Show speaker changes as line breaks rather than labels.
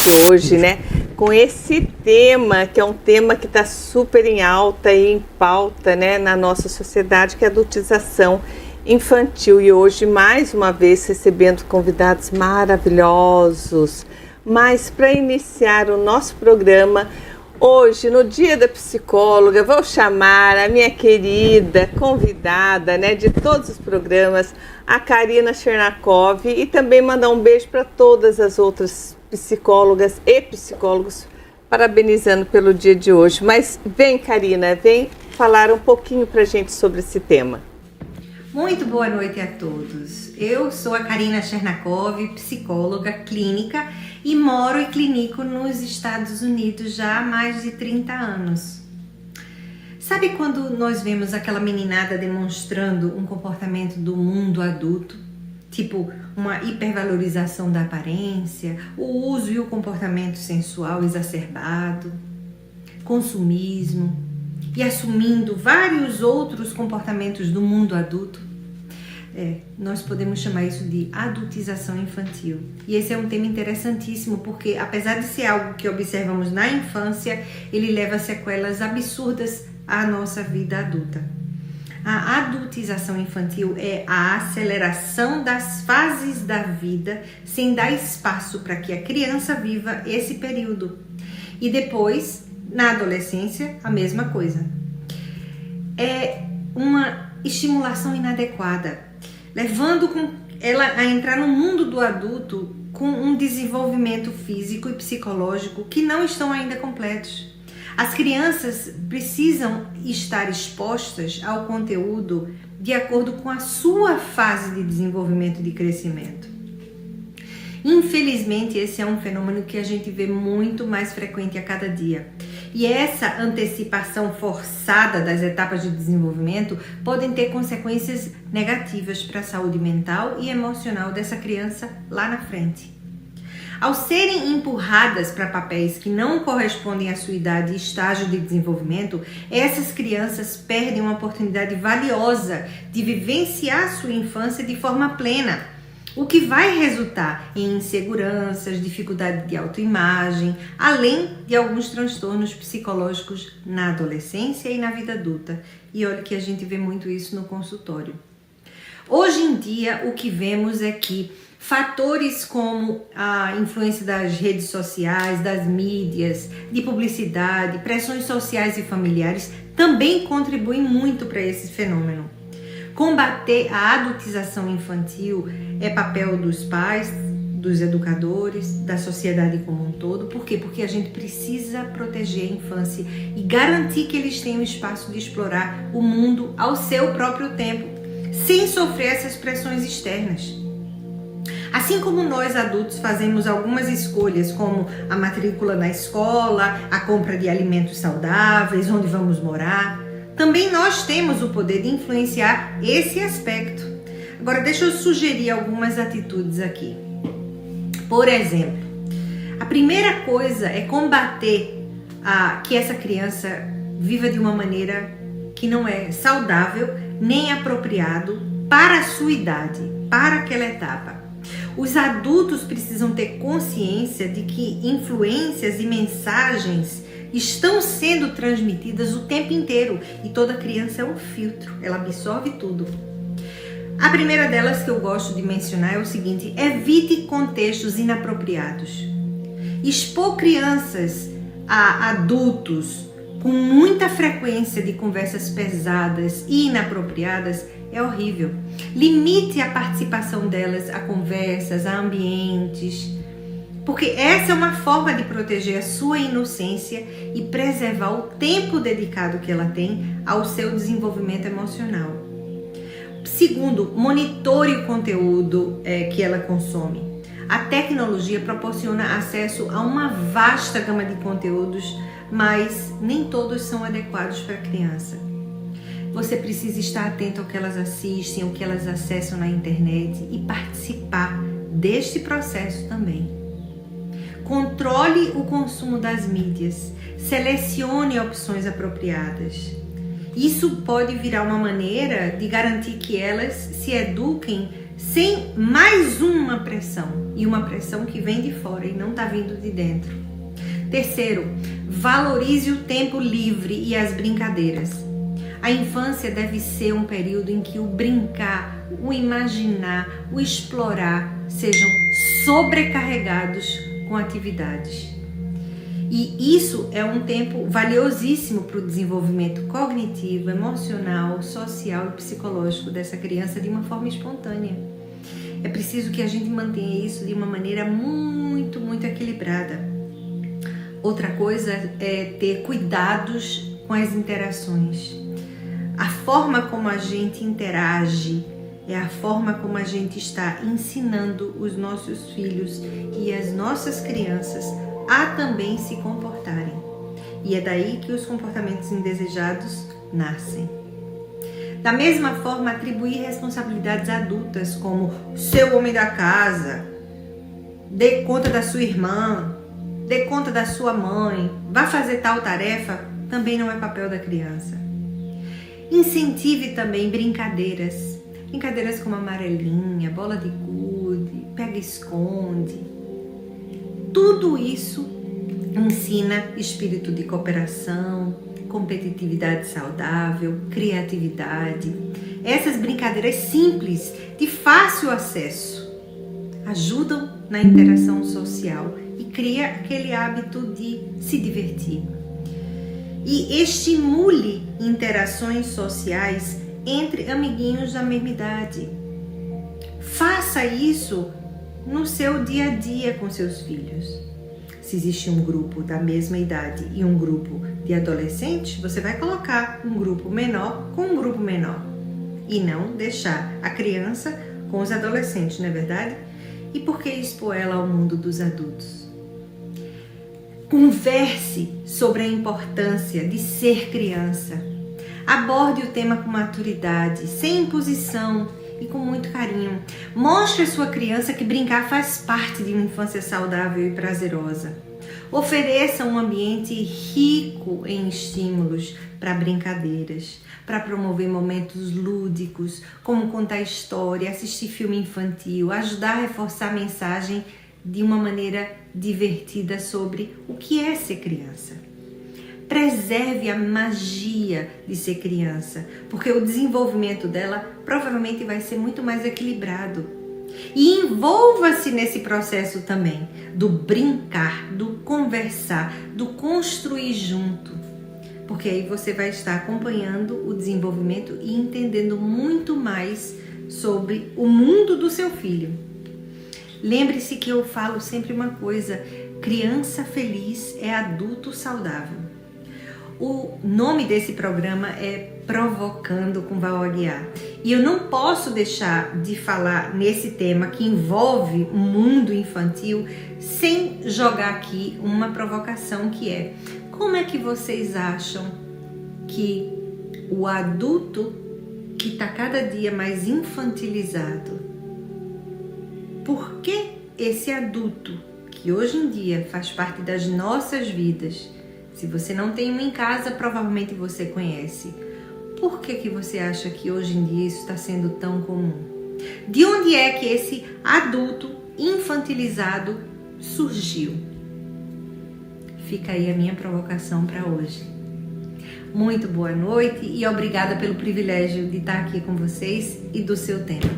hoje, né? Com esse tema, que é um tema que está super em alta e em pauta, né, na nossa sociedade, que é a adultização infantil. E hoje, mais uma vez, recebendo convidados maravilhosos. Mas para iniciar o nosso programa, hoje, no Dia da Psicóloga, vou chamar a minha querida convidada, né, de todos os programas, a Karina Chernakov, e também mandar um beijo para todas as outras psicólogas e psicólogos, parabenizando pelo dia de hoje. Mas vem, Karina, vem falar um pouquinho para a gente sobre esse tema.
Muito boa noite a todos. Eu sou a Karina Chernakov, psicóloga clínica, e moro e clinico nos Estados Unidos já há mais de 30 anos. Sabe quando nós vemos aquela meninada demonstrando um comportamento do mundo adulto? Tipo, uma hipervalorização da aparência, o uso e o comportamento sensual exacerbado, consumismo e assumindo vários outros comportamentos do mundo adulto. Nós podemos chamar isso de adultização infantil. E esse é um tema interessantíssimo porque, apesar de ser algo que observamos na infância, ele leva sequelas absurdas à nossa vida adulta. A adultização infantil é a aceleração das fases da vida sem dar espaço para que a criança viva esse período. E depois, na adolescência, a mesma coisa. É uma estimulação inadequada, levando ela a entrar no mundo do adulto com um desenvolvimento físico e psicológico que não estão ainda completos. As crianças precisam estar expostas ao conteúdo de acordo com a sua fase de desenvolvimento e de crescimento. Infelizmente, esse é um fenômeno que a gente vê muito mais frequente a cada dia. E essa antecipação forçada das etapas de desenvolvimento podem ter consequências negativas para a saúde mental e emocional dessa criança lá na frente. Ao serem empurradas para papéis que não correspondem à sua idade e estágio de desenvolvimento, essas crianças perdem uma oportunidade valiosa de vivenciar sua infância de forma plena, o que vai resultar em inseguranças, dificuldade de autoimagem, além de alguns transtornos psicológicos na adolescência e na vida adulta. E olha que a gente vê muito isso no consultório. Hoje em dia, o que vemos é que fatores como a influência das redes sociais, das mídias, de publicidade, pressões sociais e familiares também contribuem muito para esse fenômeno. Combater a adultização infantil é papel dos pais, dos educadores, da sociedade como um todo. Por quê? Porque a gente precisa proteger a infância e garantir que eles tenham espaço de explorar o mundo ao seu próprio tempo, sem sofrer essas pressões externas. Assim como nós adultos fazemos algumas escolhas, como a matrícula na escola, a compra de alimentos saudáveis, onde vamos morar, também nós temos o poder de influenciar esse aspecto. Agora, deixa eu sugerir algumas atitudes aqui. Por exemplo, a primeira coisa é combater que essa criança viva de uma maneira que não é saudável nem apropriado para a sua idade, para aquela etapa. Os adultos precisam ter consciência de que influências e mensagens estão sendo transmitidas o tempo inteiro e toda criança é um filtro, ela absorve tudo. A primeira delas que eu gosto de mencionar é o seguinte: evite contextos inapropriados. Expor crianças a adultos com muita frequência de conversas pesadas e inapropriadas é horrível. Limite a participação delas a conversas, a ambientes, porque essa é uma forma de proteger a sua inocência e preservar o tempo dedicado que ela tem ao seu desenvolvimento emocional. Segundo, monitore o conteúdo que ela consome. A tecnologia proporciona acesso a uma vasta gama de conteúdos, mas nem todos são adequados para a criança. Você precisa estar atento ao que elas assistem, ao que elas acessam na internet e participar deste processo também. Controle o consumo das mídias, selecione opções apropriadas. Isso pode virar uma maneira de garantir que elas se eduquem sem mais uma pressão, e uma pressão que vem de fora e não está vindo de dentro. Terceiro, valorize o tempo livre e as brincadeiras. A infância deve ser um período em que o brincar, o imaginar, o explorar sejam sobrecarregados com atividades. E isso é um tempo valiosíssimo para o desenvolvimento cognitivo, emocional, social e psicológico dessa criança de uma forma espontânea. É preciso que a gente mantenha isso de uma maneira muito, muito equilibrada. Outra coisa é ter cuidados com as interações. A forma como a gente interage é a forma como a gente está ensinando os nossos filhos e as nossas crianças a também se comportarem. E é daí que os comportamentos indesejados nascem. Da mesma forma, atribuir responsabilidades adultas, como ser o homem da casa, dê conta da sua irmã, dê conta da sua mãe, vá fazer tal tarefa, também não é papel da criança. Incentive também brincadeiras como amarelinha, bola de gude, pega-esconde. Tudo isso ensina espírito de cooperação, competitividade saudável, criatividade. Essas brincadeiras simples, de fácil acesso, ajudam na interação social e cria aquele hábito de se divertir. E estimule interações sociais entre amiguinhos da mesma idade. Faça isso no seu dia a dia com seus filhos. Se existe um grupo da mesma idade e um grupo de adolescentes, você vai colocar um grupo menor com um grupo menor e não deixar a criança com os adolescentes, não é verdade? E por que expor ela ao mundo dos adultos? Converse sobre a importância de ser criança. Aborde o tema com maturidade, sem imposição e com muito carinho. Mostre à sua criança que brincar faz parte de uma infância saudável e prazerosa. Ofereça um ambiente rico em estímulos para brincadeiras, para promover momentos lúdicos, como contar história, assistir filme infantil, ajudar a reforçar a mensagem de uma maneira divertida sobre o que é ser criança. Preserve a magia de ser criança, porque o desenvolvimento dela provavelmente vai ser muito mais equilibrado. E envolva-se nesse processo também, do brincar, do conversar, do construir junto, porque aí você vai estar acompanhando o desenvolvimento e entendendo muito mais sobre o mundo do seu filho. Lembre-se que eu falo sempre uma coisa: criança feliz é adulto saudável. O nome desse programa é Provocando com Val Aguiar. E eu não posso deixar de falar nesse tema que envolve o mundo infantil sem jogar aqui uma provocação, que é: como é que vocês acham que o adulto que está cada dia mais infantilizado, por que esse adulto que hoje em dia faz parte das nossas vidas, se você não tem um em casa, provavelmente você conhece, por que você acha que hoje em dia isso está sendo tão comum? De onde é que esse adulto infantilizado surgiu? Fica aí a minha provocação para hoje. Muito boa noite e obrigada pelo privilégio de estar aqui com vocês e do seu tempo.